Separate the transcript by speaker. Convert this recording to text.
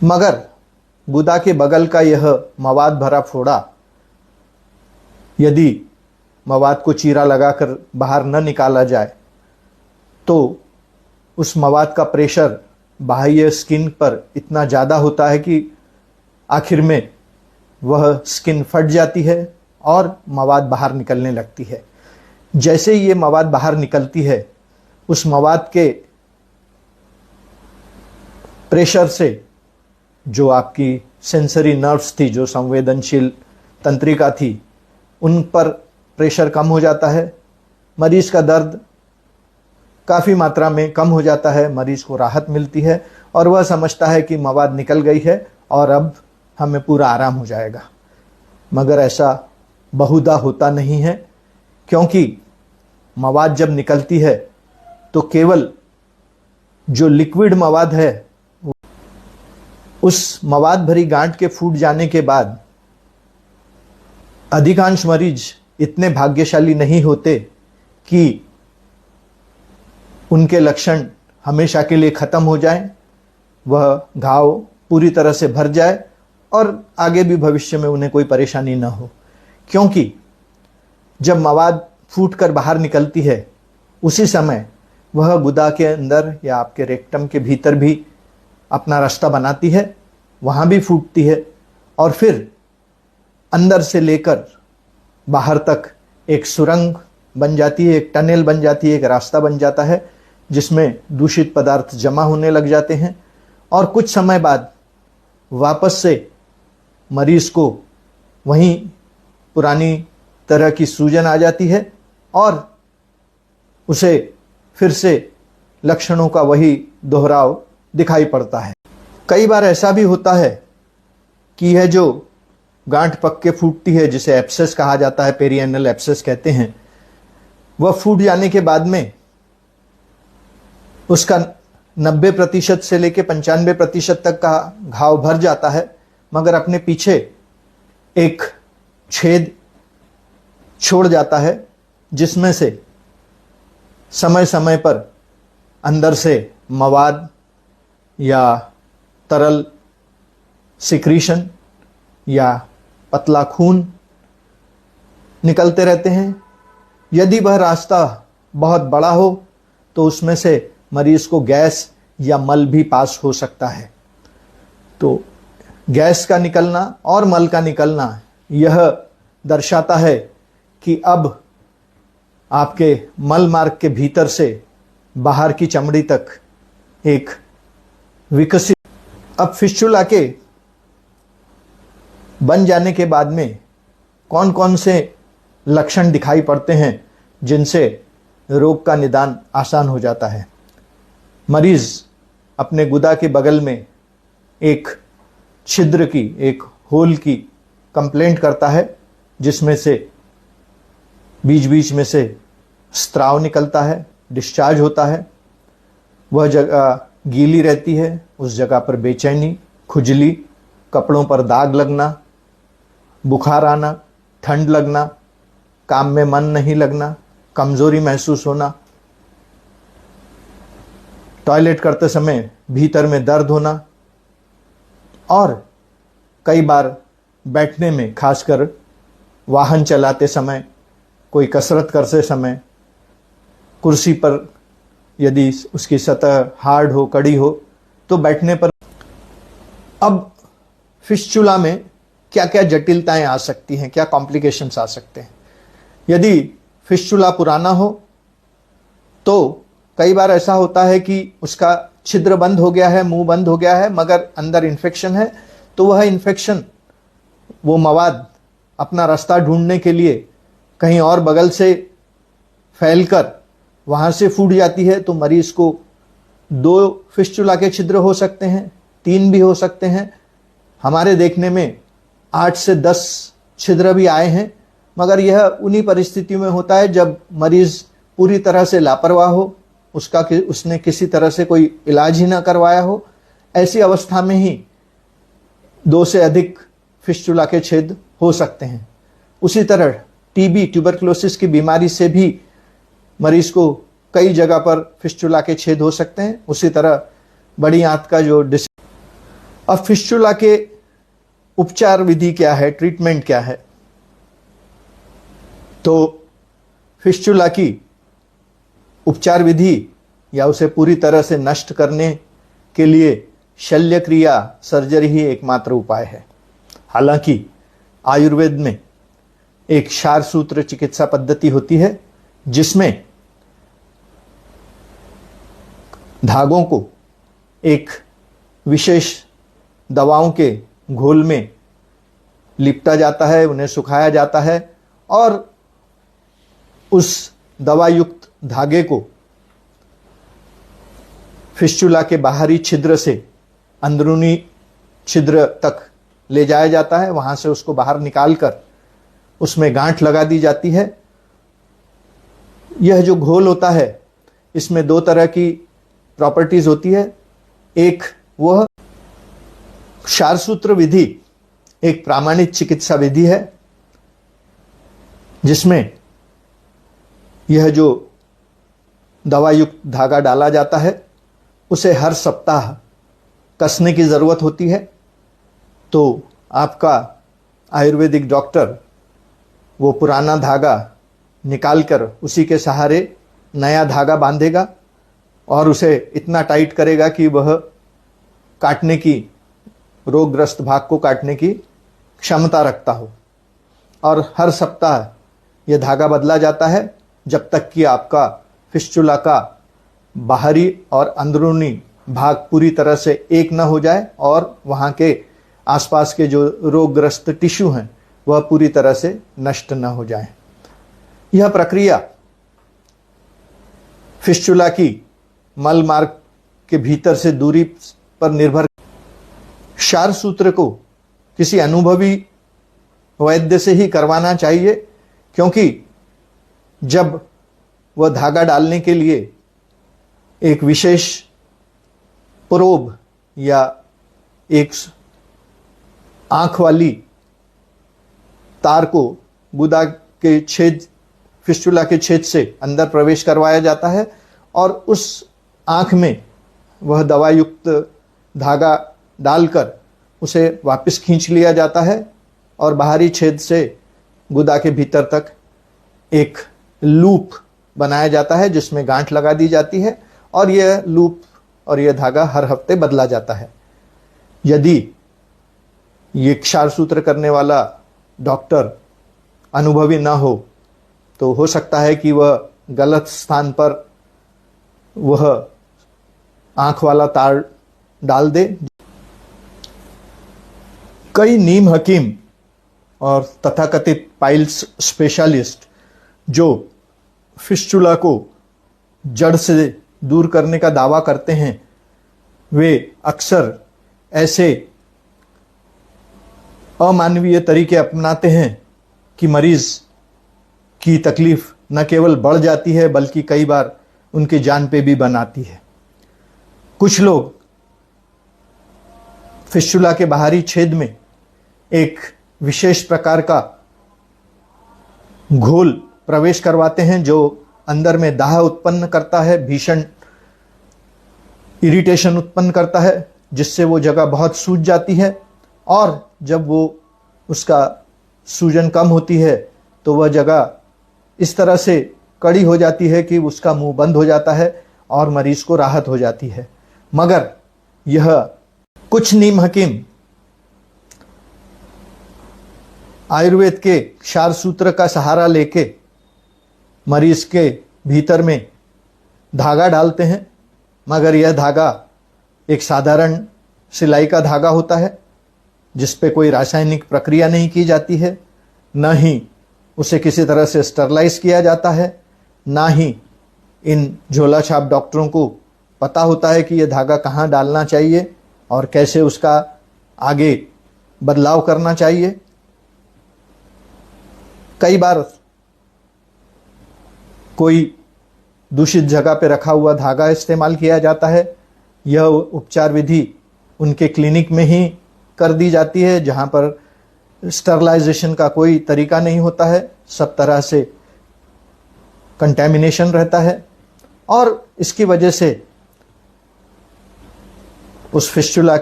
Speaker 1: मगर गुदा के बगल का यह मवाद भरा फोड़ा यदि मवाद को चीरा लगाकर बाहर न निकाला जाए तो उस मवाद का प्रेशर बाह्य स्किन पर इतना ज़्यादा होता है कि आखिर में वह स्किन फट जाती है और मवाद बाहर निकलने लगती है। जैसे ही ये मवाद बाहर निकलती है, उस मवाद के प्रेशर से जो आपकी सेंसरी नर्व्स थी, जो संवेदनशील तंत्रिका थी, उन पर प्रेशर कम हो जाता है। मरीज का दर्द काफ़ी मात्रा में कम हो जाता है, मरीज को राहत मिलती है और वह समझता है कि मवाद निकल गई है और अब हमें पूरा आराम हो जाएगा। मगर ऐसा बहुधा होता नहीं है, क्योंकि मवाद जब निकलती है तो केवल जो लिक्विड मवाद है, उस मवाद भरी गांठ के फूट जाने के बाद अधिकांश मरीज इतने भाग्यशाली नहीं होते कि उनके लक्षण हमेशा के लिए खत्म हो जाएं, वह घाव पूरी तरह से भर जाए और आगे भी भविष्य में उन्हें कोई परेशानी न हो। क्योंकि जब मवाद फूटकर बाहर निकलती है, उसी समय वह गुदा के अंदर या आपके रेक्टम के भीतर भी अपना रास्ता बनाती है, वहाँ भी फूटती है और फिर अंदर से लेकर बाहर तक एक सुरंग बन जाती है, एक टनल बन जाती है, एक रास्ता बन जाता है जिसमें दूषित पदार्थ जमा होने लग जाते हैं और कुछ समय बाद वापस से मरीज को वहीं पुरानी तरह की सूजन आ जाती है और उसे फिर से लक्षणों का वही दोहराव दिखाई पड़ता है। कई बार ऐसा भी होता है कि यह जो गांठ पक के फूटती है, जिसे एब्सेस कहा जाता है, पेरिएनल एब्सेस कहते हैं, वह फूट जाने के बाद में उसका 90% से लेकर 95% तक का घाव भर जाता है, मगर अपने पीछे एक छेद छोड़ जाता है जिसमें से समय समय पर अंदर से मवाद या तरल सिक्रीशन या पतला खून निकलते रहते हैं। यदि वह रास्ता बहुत बड़ा हो तो उसमें से मरीज को गैस या मल भी पास हो सकता है। तो गैस का निकलना और मल का निकलना यह दर्शाता है कि अब आपके मल मार्ग के भीतर से बाहर की चमड़ी तक एक विकसित, अब फिस्टुला के बन जाने के बाद में कौन कौन से लक्षण दिखाई पड़ते हैं जिनसे रोग का निदान आसान हो जाता है। मरीज अपने गुदा के बगल में एक छिद्र की, एक होल की कंप्लेंट करता है जिसमें से बीच बीच में से स्त्राव निकलता है, डिस्चार्ज होता है। वह जगह गीली रहती है, उस जगह पर बेचैनी, खुजली, कपड़ों पर दाग लगना, बुखार आना, ठंड लगना, काम में मन नहीं लगना, कमजोरी महसूस होना, टॉयलेट करते समय भीतर में दर्द होना और कई बार बैठने में, खासकर वाहन चलाते समय, कोई कसरत करते समय, कुर्सी पर यदि उसकी सतह हार्ड हो, कड़ी हो, तो बैठने पर। अब फिस्चुला में क्या क्या जटिलताएं आ सकती हैं, क्या कॉम्प्लिकेशंस आ सकते हैं। यदि फिस्चुला पुराना हो तो कई बार ऐसा होता है कि उसका छिद्र बंद हो गया है, मुंह बंद हो गया है, मगर अंदर इन्फेक्शन है, तो वह इन्फेक्शन, वो मवाद अपना रास्ता ढूंढने के लिए कहीं और बगल से फैलकर वहाँ से फूट जाती है। तो मरीज को 2 फिस्चुला के छिद्र हो सकते हैं, 3 भी हो सकते हैं। हमारे देखने में 8 से 10 छिद्र भी आए हैं, मगर यह उन्हीं परिस्थितियों में होता है जब मरीज पूरी तरह से लापरवाह हो, उसने किसी तरह से कोई इलाज ही ना करवाया हो। ऐसी अवस्था में ही 2 से अधिक फिस्चुला के छेद हो सकते हैं। उसी तरह टीबी, ट्यूबरकुलोसिस की बीमारी से भी मरीज को कई जगह पर फिस्चुला के छेद हो सकते हैं। उसी तरह बड़ी आंत का जो अब फिस्टुला के उपचार विधि क्या है, ट्रीटमेंट क्या है? तो फिस्टुला की उपचार विधि या उसे पूरी तरह से नष्ट करने के लिए शल्य क्रिया, सर्जरी ही एकमात्र उपाय है। हालांकि आयुर्वेद में एक क्षार सूत्र चिकित्सा पद्धति होती है जिसमें धागों को एक विशेष दवाओं के घोल में लिपटा जाता है, उन्हें सुखाया जाता है और उस दवा युक्त धागे को फिस्टुला के बाहरी छिद्र से अंदरूनी छिद्र तक ले जाया जाता है। वहां से उसको बाहर निकालकर उसमें गांठ लगा दी जाती है। यह जो घोल होता है इसमें दो तरह की प्रॉपर्टीज होती है। एक वह क्षार सूत्र विधि एक प्रामाणिक चिकित्सा विधि है जिसमें यह जो दवा युक्त धागा डाला जाता है उसे हर सप्ताह कसने की जरूरत होती है। तो आपका आयुर्वेदिक डॉक्टर वो पुराना धागा निकालकर उसी के सहारे नया धागा बांधेगा और उसे इतना टाइट करेगा कि वह काटने की, रोगग्रस्त भाग को काटने की क्षमता रखता हो। और हर सप्ताह यह धागा बदला जाता है जब तक कि आपका फिस्टुला का बाहरी और अंदरूनी भाग पूरी तरह से एक न हो जाए और वहां के आसपास के जो रोगग्रस्त टिश्यू हैं वह पूरी तरह से नष्ट न हो जाए। यह प्रक्रिया फिस्टुला की मल मार्ग के भीतर से दूरी पर निर्भर। क्षार सूत्र को किसी अनुभवी वैद्य से ही करवाना चाहिए क्योंकि जब वह धागा डालने के लिए एक विशेष प्रोब या एक आंख वाली तार को गुदा के छेद, फिस्टुला के छेद से अंदर प्रवेश करवाया जाता है और उस आंख में वह दवा युक्त धागा डालकर उसे वापस खींच लिया जाता है और बाहरी छेद से गुदा के भीतर तक एक लूप बनाया जाता है जिसमें गांठ लगा दी जाती है और यह लूप और यह धागा हर हफ्ते बदला जाता है। यदि ये क्षार सूत्र करने वाला डॉक्टर अनुभवी ना हो तो हो सकता है कि वह गलत स्थान पर वह आंख वाला तार डाल दे। कई नीम हकीम और तथाकथित पाइल्स स्पेशलिस्ट जो फिस्टुला को जड़ से दूर करने का दावा करते हैं वे अक्सर ऐसे अमानवीय तरीके अपनाते हैं कि मरीज की तकलीफ न केवल बढ़ जाती है बल्कि कई बार उनकी जान पे भी बनाती है। कुछ लोग फिस्टुला के बाहरी छेद में एक विशेष प्रकार का घोल प्रवेश करवाते हैं जो अंदर में दाह उत्पन्न करता है, भीषण इरिटेशन उत्पन्न करता है जिससे वो जगह बहुत सूज जाती है और जब वो उसका सूजन कम होती है तो वह जगह इस तरह से कड़ी हो जाती है कि उसका मुंह बंद हो जाता है और मरीज को राहत हो जाती है। मगर यह कुछ नीम हकीम आयुर्वेद के क्षार सूत्र का सहारा लेके मरीज के भीतर में धागा डालते हैं, मगर यह धागा एक साधारण सिलाई का धागा होता है जिस पे कोई रासायनिक प्रक्रिया नहीं की जाती है, न ही उसे किसी तरह से स्टरलाइज किया जाता है, ना ही इन झोला छाप डॉक्टरों को पता होता है कि यह धागा कहाँ डालना चाहिए और कैसे उसका आगे बदलाव करना चाहिए। कई बार कोई दूषित जगह पे रखा हुआ धागा इस्तेमाल किया जाता है। यह उपचार विधि उनके क्लिनिक में ही कर दी जाती है जहां पर स्टरलाइजेशन का कोई तरीका नहीं होता है, सब तरह से कंटेमिनेशन रहता है और इसकी वजह से उस फिस्टुला